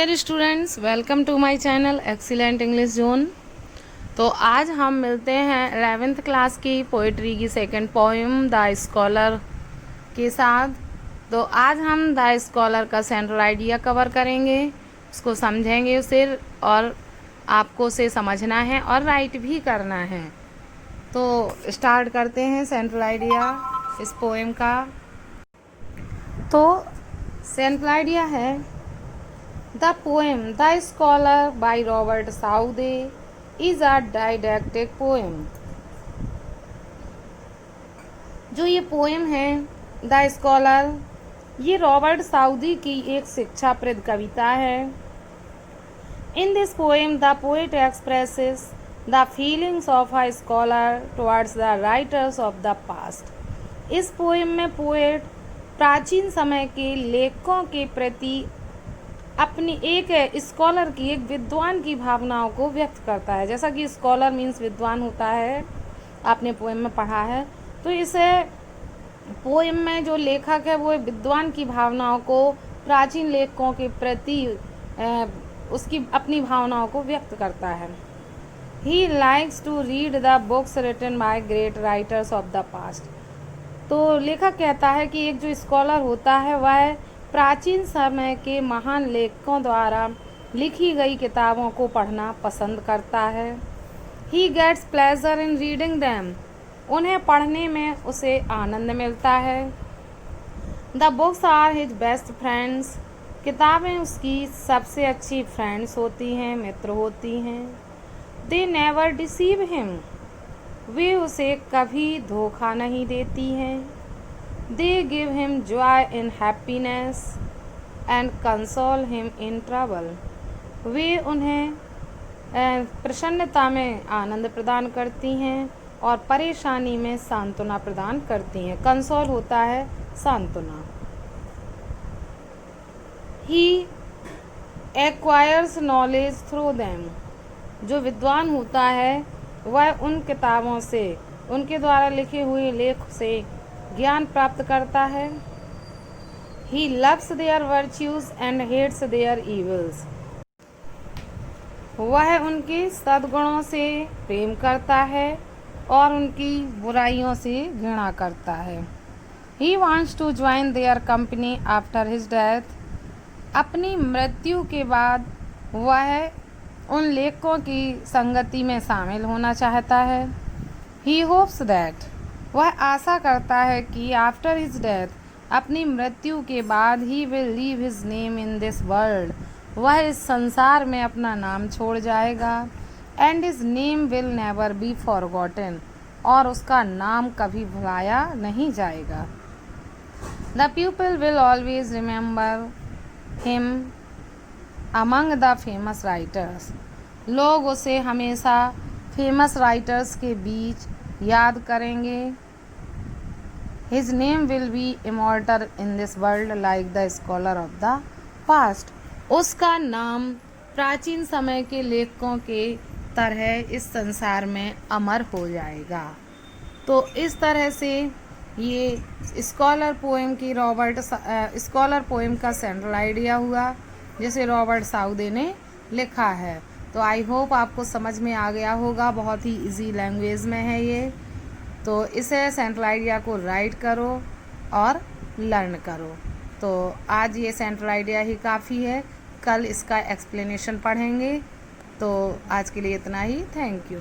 Dear students, welcome to my channel excellent English zone. तो आज हम मिलते हैं 11th क्लास की पोइट्री की सेकंड पोएम द स्कॉलर के साथ। तो आज हम द स्कॉलर का सेंट्रल आइडिया कवर करेंगे, उसको समझेंगे उसे, और आपको उसे समझना है और राइट भी करना है। तो स्टार्ट करते हैं सेंट्रल आइडिया इस पोएम का। तो सेंट्रल आइडिया है The poem The Scholar by Robert Southey is a didactic poem। जो ये पोएम है द स्कॉलर, ये रॉबर्ट साउदी की एक शिक्षाप्रद कविता है। In this poem the poet expresses the feelings of a scholar towards the writers of the past. इस poem में पोएट प्राचीन समय के लेखकों के प्रति अपनी एक स्कॉलर की, एक विद्वान की भावनाओं को व्यक्त करता है। जैसा कि स्कॉलर मीन्स विद्वान होता है, आपने पोएम में पढ़ा है। तो इसे पोएम में जो लेखक है वो विद्वान की भावनाओं को, प्राचीन लेखकों के प्रति उसकी अपनी भावनाओं को व्यक्त करता है। He likes to read the books written by great writers of the past. तो लेखक कहता है कि एक जो स्कॉलर होता है वह प्राचीन समय के महान लेखकों द्वारा लिखी गई किताबों को पढ़ना पसंद करता है। He gets pleasure in reading them. उन्हें पढ़ने में उसे आनंद मिलता है। The books are his best friends. किताबें उसकी सबसे अच्छी फ्रेंड्स होती हैं, मित्र होती हैं। They never deceive him. वे उसे कभी धोखा नहीं देती हैं। They give him joy in happiness and console him in trouble। वे उन्हें प्रसन्नता में आनंद प्रदान करती हैं और परेशानी में सांत्वना प्रदान करती हैं। कंसोल होता है सांत्वना। He acquires knowledge through them। जो विद्वान होता है वह उन किताबों से, उनके द्वारा लिखे हुए लेख से ज्ञान प्राप्त करता है। He loves their virtues and hates their evils। वह उनके सद्गुणों से प्रेम करता है और उनकी बुराइयों से घृणा करता है। He wants to join their company after his death। अपनी मृत्यु के बाद वह उन लेखकों की संगति में शामिल होना चाहता है। He hopes that। वह आशा करता है कि आफ्टर हिज डेथ, अपनी मृत्यु के बाद, he will leave his name in this world. वह इस संसार में अपना नाम छोड़ जाएगा। And his name will never be forgotten. और उसका नाम कभी भुलाया नहीं जाएगा। The people will always remember him among the famous writers. लोग उसे हमेशा फेमस राइटर्स के बीच याद करेंगे। His name will be immortal in this world like the scholar of the past। उसका नाम प्राचीन समय के लेखकों के तरह इस संसार में अमर हो जाएगा। तो इस तरह से ये स्कॉलर पोएम की स्कॉलर पोएम का सेंट्रल आइडिया हुआ, जिसे रॉबर्ट साउदी ने लिखा है। तो आई होप आपको समझ में आ गया होगा। बहुत ही इजी लैंग्वेज में है ये। तो इसे सेंट्रल आइडिया को राइट करो और लर्न करो। तो आज ये सेंट्रल आइडिया ही काफ़ी है, कल इसका एक्सप्लेनेशन पढ़ेंगे। तो आज के लिए इतना ही। Thank you.